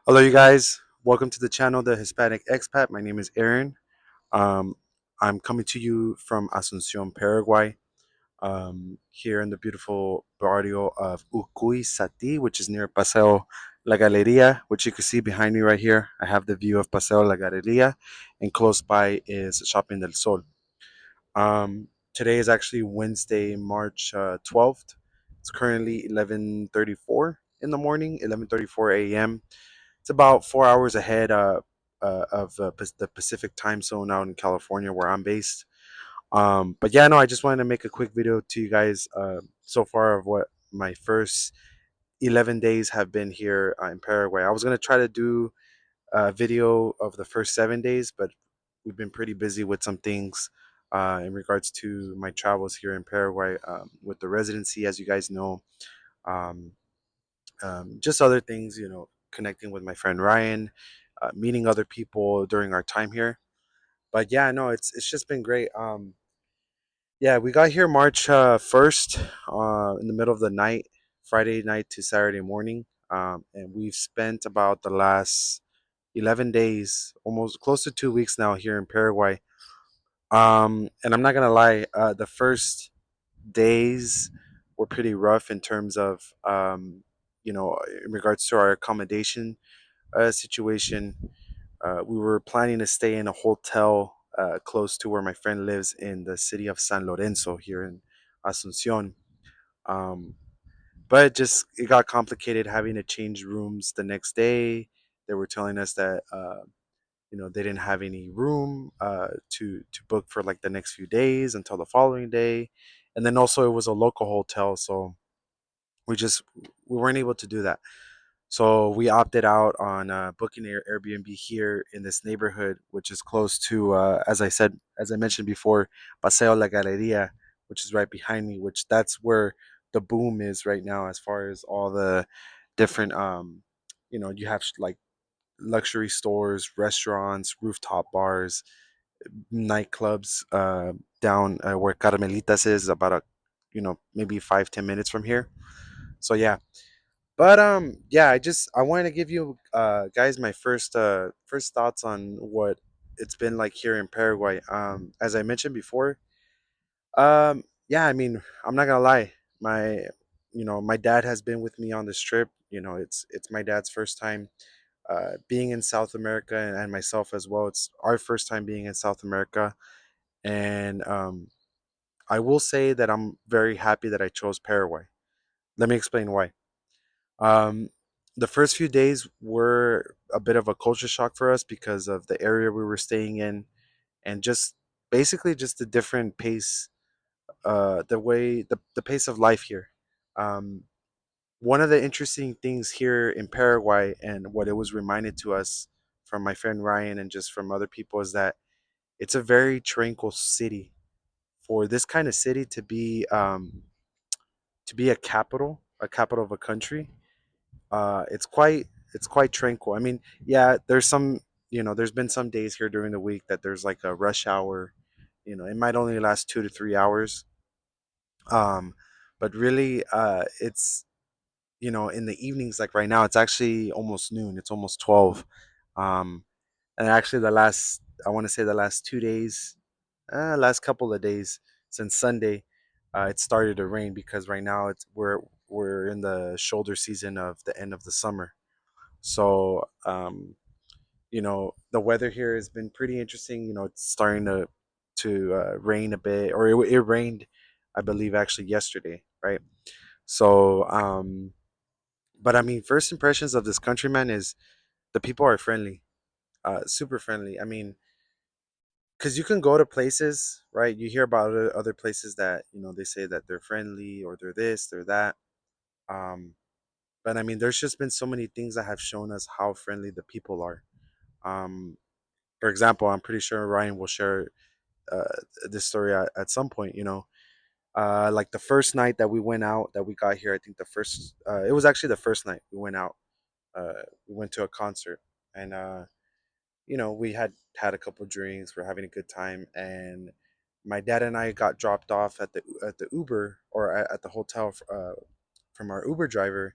Hello, you guys. Welcome to the channel, the Hispanic Expat. My name is Aaron. Um, I'm coming to you from Asuncion, Paraguay, here in the beautiful barrio of Ucuy Sati, which is near Paseo La Galeria, which you can see behind me right here. I have the view of Paseo La Galeria, and close by is Shopping del Sol. Today is actually Wednesday, March 12th. It's currently 11:34 in the morning, 11:34 a.m. It's about 4 hours ahead of the Pacific time zone out in California, where I'm based. But yeah, no, I just wanted to make a quick video to you guys so far of what my first 11 days have been here in Paraguay. I was gonna try to do a video of the first 7 days, but we've been pretty busy with some things in regards to my travels here in Paraguay with the residency, as you guys know. Um, just other things, connecting with my friend Ryan, meeting other people during our time here. But yeah, no, it's just been great. Yeah, we got here March 1st, in the middle of the night, Friday night to Saturday morning, and we've spent about the last 11 days, almost close to 2 weeks now here in Paraguay. And I'm not gonna lie, the first days were pretty rough in terms of in regards to our accommodation situation. We were planning to stay in a hotel close to where my friend lives in the city of San Lorenzo here in Asuncion. Um, but just it got complicated having to change rooms the next day. They were telling us that they didn't have any room to book for like the next few days until the following day, and then also it was a local hotel, so we weren't able to do that. So we opted out on booking Airbnb here in this neighborhood, which is close to, as I mentioned before, Paseo La Galeria, which is right behind me. Which that's where the boom is right now, as far as all the different, you have like luxury stores, restaurants, rooftop bars, nightclubs down where Carmelitas is, about maybe 5-10 minutes from here. So yeah, but yeah, I wanted to give you guys my first thoughts on what it's been like here in Paraguay. As I mentioned before, yeah, I mean, I'm not gonna lie. My dad has been with me on this trip. It's my dad's first time being in South America, and myself as well. It's our first time being in South America, and I will say that I'm very happy that I chose Paraguay. Let me explain why. Um, the first few days were a bit of a culture shock for us because of the area we were staying in, and just basically just the different pace, the pace of life here. Um, One of the interesting things here in Paraguay, and what it was reminded to us from my friend Ryan and just from other people, is that it's a very tranquil city. For this kind of city to be a capital of a country, it's quite tranquil. I mean, yeah, there's been some days here during the week that there's like a rush hour. It might only last 2 to 3 hours. Um, but really, it's in the evenings, like right now, it's actually almost noon. It's almost 12. Um, and actually, I want to say the last 2 days, last couple of days since Sunday, it started to rain because right now we're in the shoulder season of the end of the summer. So, the weather here has been pretty interesting. It's starting to rain a bit, or it rained, I believe, actually yesterday, right? So, but I mean, first impressions of this country, man, is the people are friendly, super friendly. I mean, because you can go to places, right? You hear about other places that they say that they're friendly or they're this, they're that. Um, but I mean, there's just been so many things that have shown us how friendly the people are. Um, for example, I'm pretty sure Ryan will share uh, this story at some point. Like the first night that we went out, that we got here, I think it was actually the first night we went out. We went to a concert, and we had a couple drinks. We're having a good time, and my dad and I got dropped off at the Uber, or at the hotel from our Uber driver,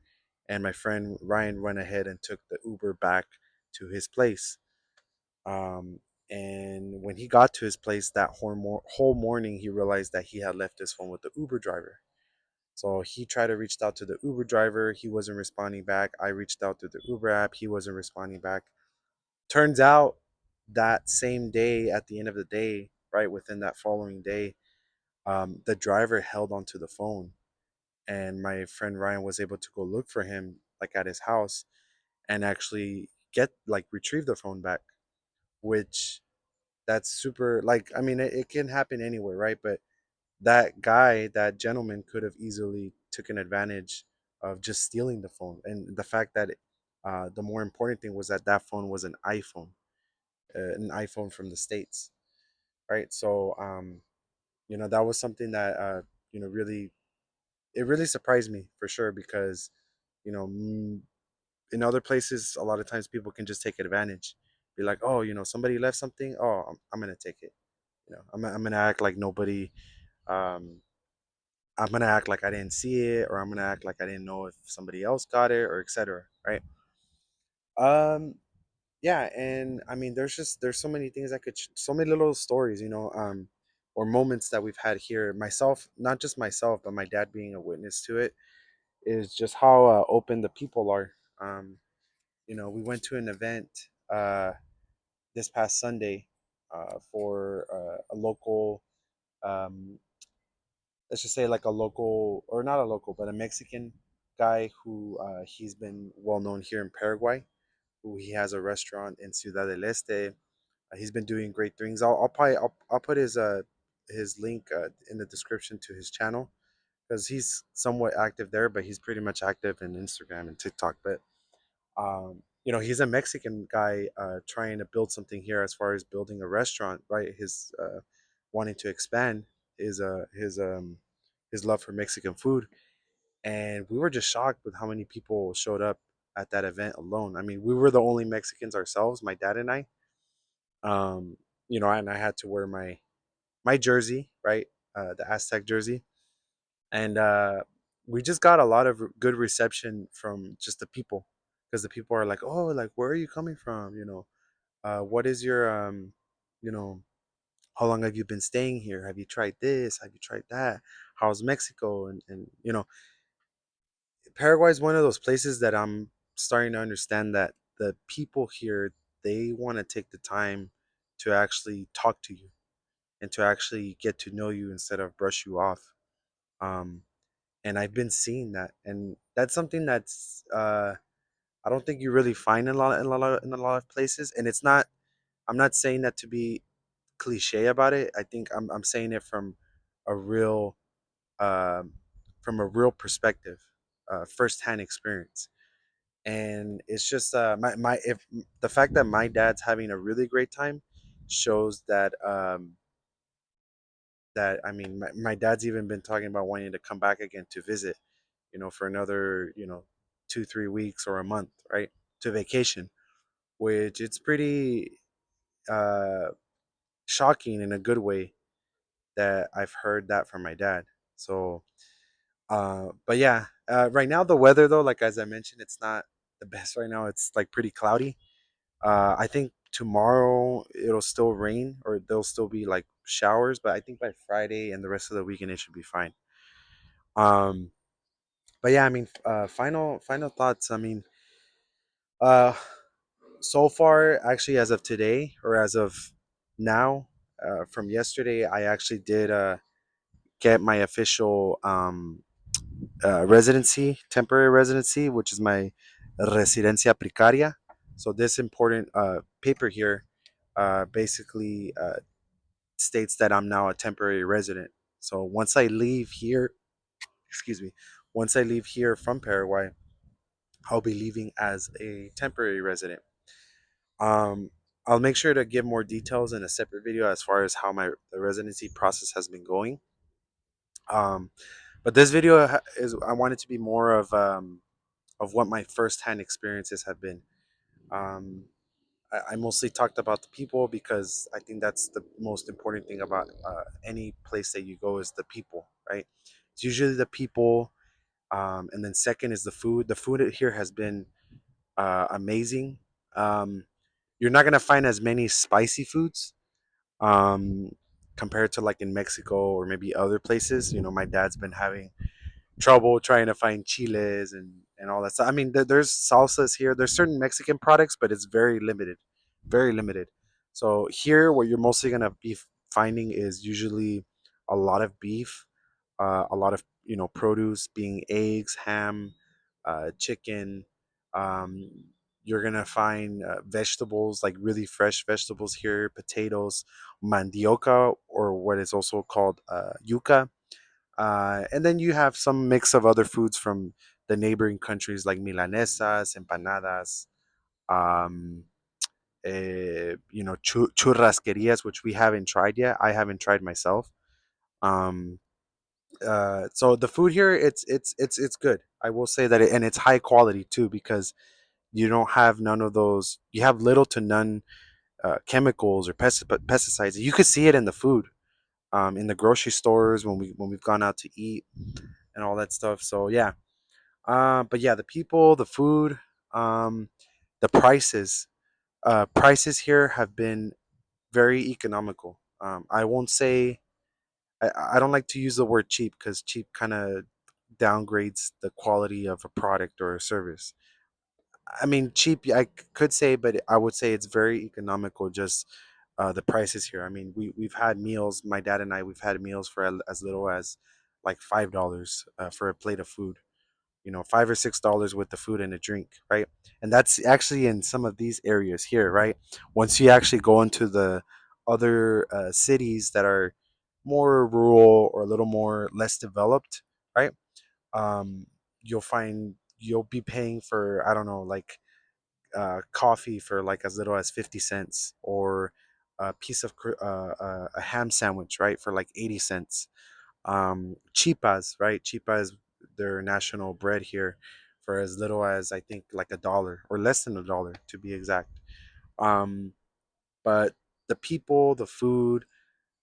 and my friend Ryan went ahead and took the Uber back to his place. Um, and when he got to his place that whole morning, he realized that he had left his phone with the Uber driver. So he tried to reach out to the Uber driver. He wasn't responding back. I reached out to the Uber app. He wasn't responding back. Turns out that same day, at the end of the day, right within that following day, the driver held onto the phone, and my friend Ryan was able to go look for him like at his house and actually get like retrieve the phone back, which that's super like I mean it can happen anywhere, right? But that guy, that gentleman could have easily taken advantage of just stealing the phone. And the fact that the more important thing was that that phone was an iPhone from the States, right? So, that was something that, really, it really surprised me for sure because, you know, in other places, a lot of times people can just take advantage. Be like, oh, somebody left something. Oh, I'm going to take it. I'm going to act like nobody, um, I'm gonna act like I didn't see it, or I'm gonna act like I didn't know if somebody else got it, or etc. Right? Um, yeah, and I mean, there's so many things so many little stories, or moments that we've had here. Myself, not just myself, but my dad being a witness to it, is just how open the people are. Um, we went to an event this past Sunday for a local. Um, let's just say like a local, or not a local, but a Mexican guy who he's been well known here in Paraguay, who he has a restaurant in Ciudad del Este. He's been doing great things. I'll put his link in the description to his channel because he's somewhat active there, but he's pretty much active in Instagram and TikTok. But he's a Mexican guy trying to build something here as far as building a restaurant, right? His wanting to expand his love for Mexican food, and we were just shocked with how many people showed up at that event alone. I mean, we were the only Mexicans ourselves, my dad and I. Um, and I had to wear my jersey, right, the Aztec jersey, and we just got a lot of good reception from just the people, because the people are like, oh, like, where are you coming from, what is your you know how long have you been staying here, have you tried this, have you tried that, how's Mexico, and Paraguay is one of those places that I'm starting to understand that the people here, they want to take the time to actually talk to you and to actually get to know you instead of brush you off. um and I've been seeing that, and that's something that's I don't think you really find in a lot of places. And it's not, I'm not saying that to be cliche about it. I think I'm saying it a real um from a real perspective, firsthand experience. And it's just my if the fact that my dad's having a really great time shows that I mean, my dad's even been talking about wanting to come back again to visit, for another, 2 3 weeks or a month, right, to vacation, which it's pretty uh shocking in a good way that I've heard that from my dad. So but yeah, right now the weather though, like as I mentioned, it's not the best right now. It's like pretty cloudy. I think tomorrow it'll still rain, or there'll still be like showers, but I think by Friday and the rest of the weekend it should be fine. Um, but yeah, I mean, final thoughts. I mean, uh, so far, actually, as of today, or as of now, from yesterday, I actually did get my official residency, temporary residency, which is my residencia precaria. So this important paper here basically states that I'm now a temporary resident. So once I leave here, excuse me, once I leave here from Paraguay, I'll be leaving as a temporary resident. Um, I'll make sure to give more details in a separate video as far as how the residency process has been going. Um, but this video is, I want it to be more of what my firsthand experiences have been. Um, I mostly talked about the people because I think that's the most important thing about any place that you go is the people, right? It's usually the people. And then second is the food. The food here has been amazing. Um, you're not gonna find as many spicy foods um, compared to like in Mexico or maybe other places. You know, my dad's been having trouble trying to find chiles and all that stuff. I mean, there's salsas here. There's certain Mexican products, but it's very limited, very limited. So here, what you're mostly gonna be finding is usually a lot of beef, a lot of produce, being eggs, ham, chicken. Um, you're gonna find vegetables like really fresh vegetables here, potatoes, mandioca, or what is also called yuca, and then you have some mix of other foods from the neighboring countries like milanesas, empanadas, um, churrasquerias, which we haven't tried yet. I haven't tried myself. Um, so the food here, it's good. I will say that, and it's high quality too because you don't have none of those. You have little to none chemicals or pesticides. You could see it in the food, in the grocery stores when we've gone out to eat and all that stuff. So yeah, but yeah, the people, the food, um, the prices. Prices here have been very economical. I won't say I don't like to use the word cheap because cheap kind of downgrades the quality of a product or a service. I mean, cheap, I could say, but I would say it's very economical. Just the prices here. I mean, we've had meals. My dad and I, we've had meals for as little as like $5 for a plate of food. $5 or $6 with the food and a drink, right? And that's actually in some of these areas here, right? Once you actually go into the other cities that are more rural or a little more less developed, right? Um, you'll find you'll be paying for, I don't know, like coffee for like as little as 50 cents, or a piece of a ham sandwich, right, for like 80 cents. Chipas, right? Chipas, their national bread here, for as little as I think like $1 or less than $1 to be exact. Um, but the people, the food,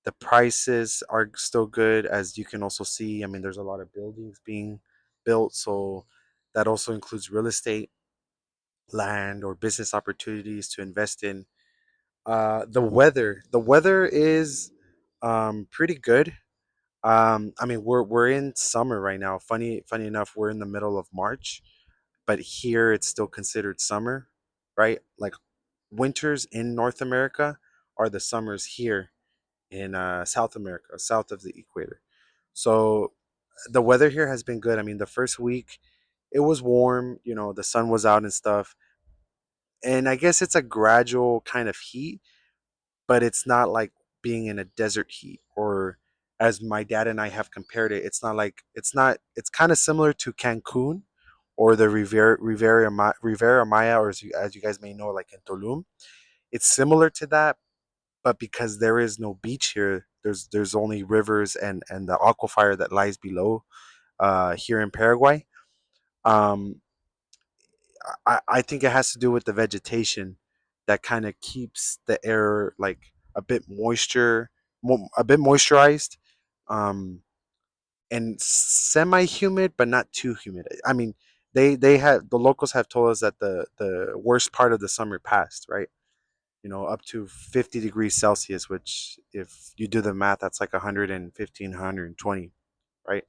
the prices are still good, as you can also see. I mean, there's a lot of buildings being built, so that also includes real estate, land, or business opportunities to invest in. The weather is pretty good. I mean, we're in summer right now. Funny enough, we're in the middle of March, but here it's still considered summer, right? Like winters in North America are the summers here in South America, south of the equator. So the weather here has been good. I mean, the first week it was warm, the sun was out and stuff. And I guess it's a gradual kind of heat, but it's not like being in a desert heat, or as my dad and I have compared it, it's kind of similar to Cancun or the Rivera Maya, or as you guys may know, like in Tulum. It's similar to that, but because there is no beach here, there's only rivers and the aquifer that lies below here in Paraguay. Um, I think it has to do with the vegetation that kind of keeps the air like a bit a bit moisturized, um, and semi-humid, but not too humid. I mean, they have the locals have told us that the worst part of the summer passed, right? Up to 50 degrees Celsius, which if you do the math, that's like 115, 120, right?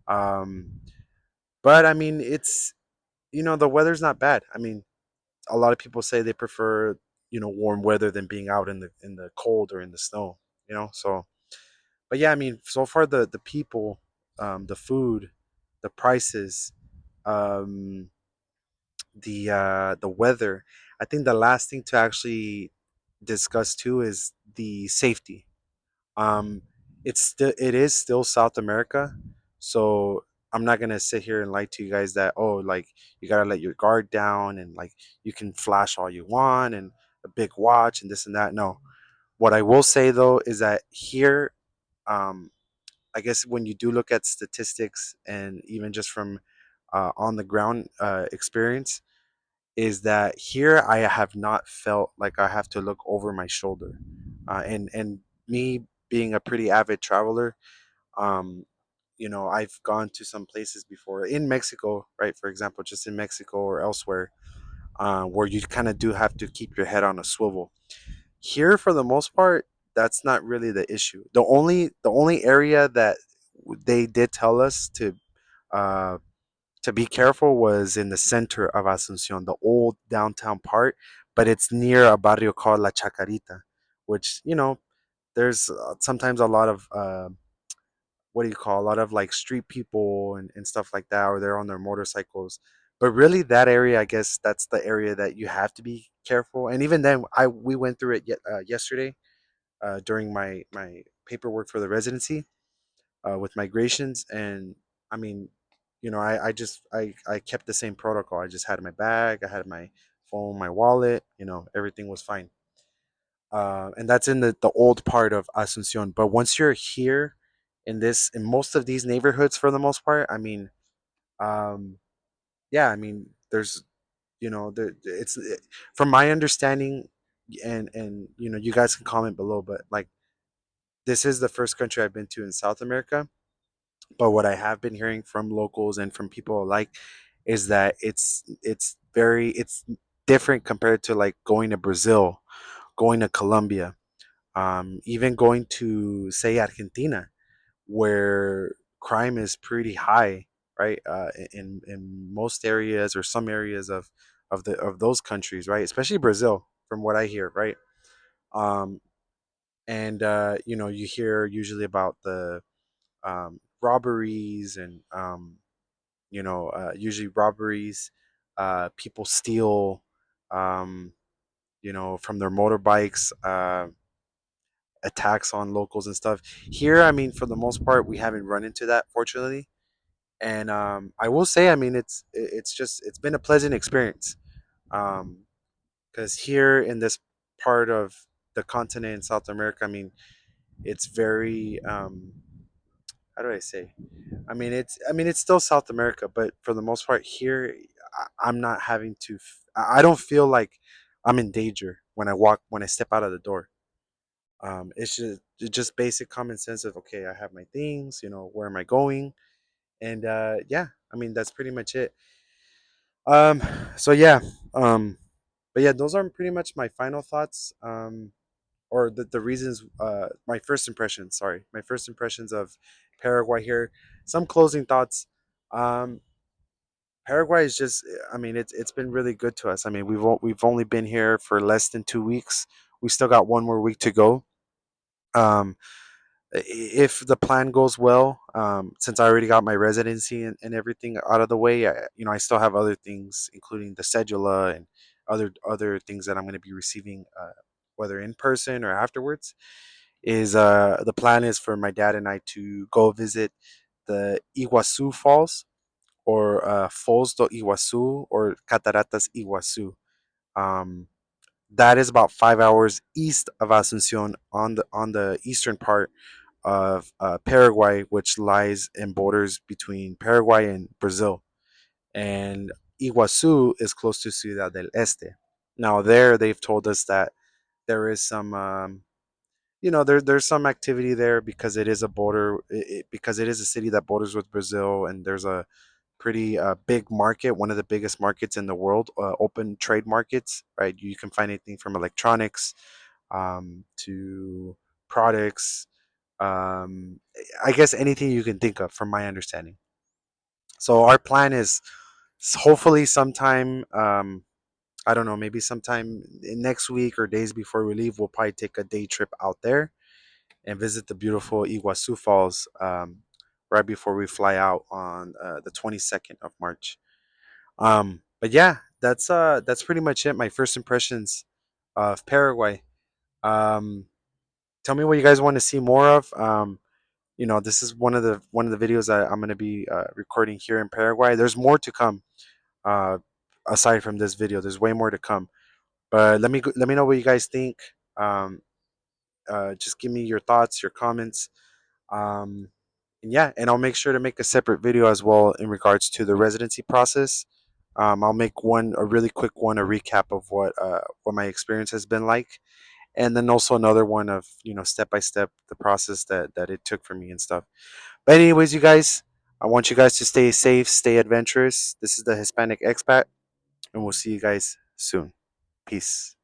Um, but I mean, the weather's not bad. I mean, a lot of people say they prefer warm weather than being out in the cold or in the snow. So, but yeah, I mean, so far the people, the food, the prices, um the weather. I think the last thing to actually discuss too is the safety. um it is still South America, so I'm not gonna sit here and lie to you guys that, oh, like, you gotta let your guard down and like you can flash all you want and a big watch and this and that. No, what I will say though is that here, um I guess when you do look at statistics and even just from on the ground experience, is that here I have not felt like I have to look over my shoulder, and me being a pretty avid traveler, um, I've gone to some places before in Mexico, right? For example, just in Mexico or elsewhere, where you kind of do have to keep your head on a swivel. Here, for the most part, that's not really the issue. The only area that they did tell us uh, to be careful was in the center of Asuncion, the old downtown part, but it's near a barrio called La Chacarita, which there's sometimes a lot of what do you call a lot of like street people and stuff like that, or they're on their motorcycles. But really, that area, I guess, that's the area that you have to be careful. And even then, we went through it yesterday during my paperwork for the residency with migrations, and I mean, I kept the same protocol. I just had my bag, I had my phone, my wallet, everything was fine. And that's in the old part of Asuncion. But once you're here in most of these neighborhoods, for the most part, I mean, um, yeah, I mean, there's from my understanding, and you guys can comment below, but like this is the first country I've been to in South America. But what I have been hearing from locals and from people alike is that it's different compared to like going to Brazil, going to Colombia, even going to say Argentina, where crime is pretty high, right? In most areas or some areas of those countries, right? Especially Brazil, from what I hear, right? Um, and you hear usually about the robberies and usually robberies. People steal, um, from their motorbikes. Attacks on locals and stuff. Here, I mean, for the most part, we haven't run into that, fortunately. And I will say, I mean, it's been a pleasant experience. Because here in this part of the continent in South America, I mean, it's very how do I say? I mean, it's still South America, but for the most part here, I'm not having to. I don't feel like I'm in danger when I step out of the door. It's just basic common sense of, okay, I have my things. Where am I going? And yeah, I mean, that's pretty much it. Um, so yeah, but yeah, those are pretty much my final thoughts. Or the reasons. My first impressions. Sorry, my first impressions of Paraguay here. Some closing thoughts. Um, Paraguay is just. I mean, it's been really good to us. I mean, we've only been here for less than 2 weeks. We still got one more week to go. Um, if the plan goes well, since I already got my residency and everything out of the way, I still have other things, including the cedula and other things that I'm going to be receiving, whether in person or afterwards. Is the plan is for my dad and I to go visit the Iguazu Falls, or Falls do Iguazu, or Cataratas Iguazu. Um, that is about 5 hours east of Asuncion, on the eastern part of Paraguay, which lies in borders between Paraguay and Brazil. And Iguazu is close to Ciudad del Este. Now, there they've told us that there is some, there's some activity there because it is a because it is a city that borders with Brazil, and there's a pretty big market, one of the biggest markets in the world, open trade markets, right? You can find anything from electronics to products, um, I guess anything you can think of, from my understanding. So our plan is hopefully sometime, I don't know, maybe sometime next week or days before we leave, we'll probably take a day trip out there and visit the beautiful Iguazu Falls, right before we fly out on the 22nd of March. But yeah, that's pretty much it. My first impressions of Paraguay. Um, Tell me what you guys want to see more of. This is one of the videos I'm going to be recording here in Paraguay. There's more to come. Uh, Aside from this video, there's way more to come. But let me know what you guys think. Um, just give me your thoughts, your comments. Um, and yeah, and I'll make sure to make a separate video as well in regards to the residency process. I'll make a really quick one, a recap of what my experience has been like, and then also another one of step by step the process that it took for me and stuff. But anyways, you guys, I want you guys to stay safe, stay adventurous. This is the Hispanic Expat, and we'll see you guys soon. Peace.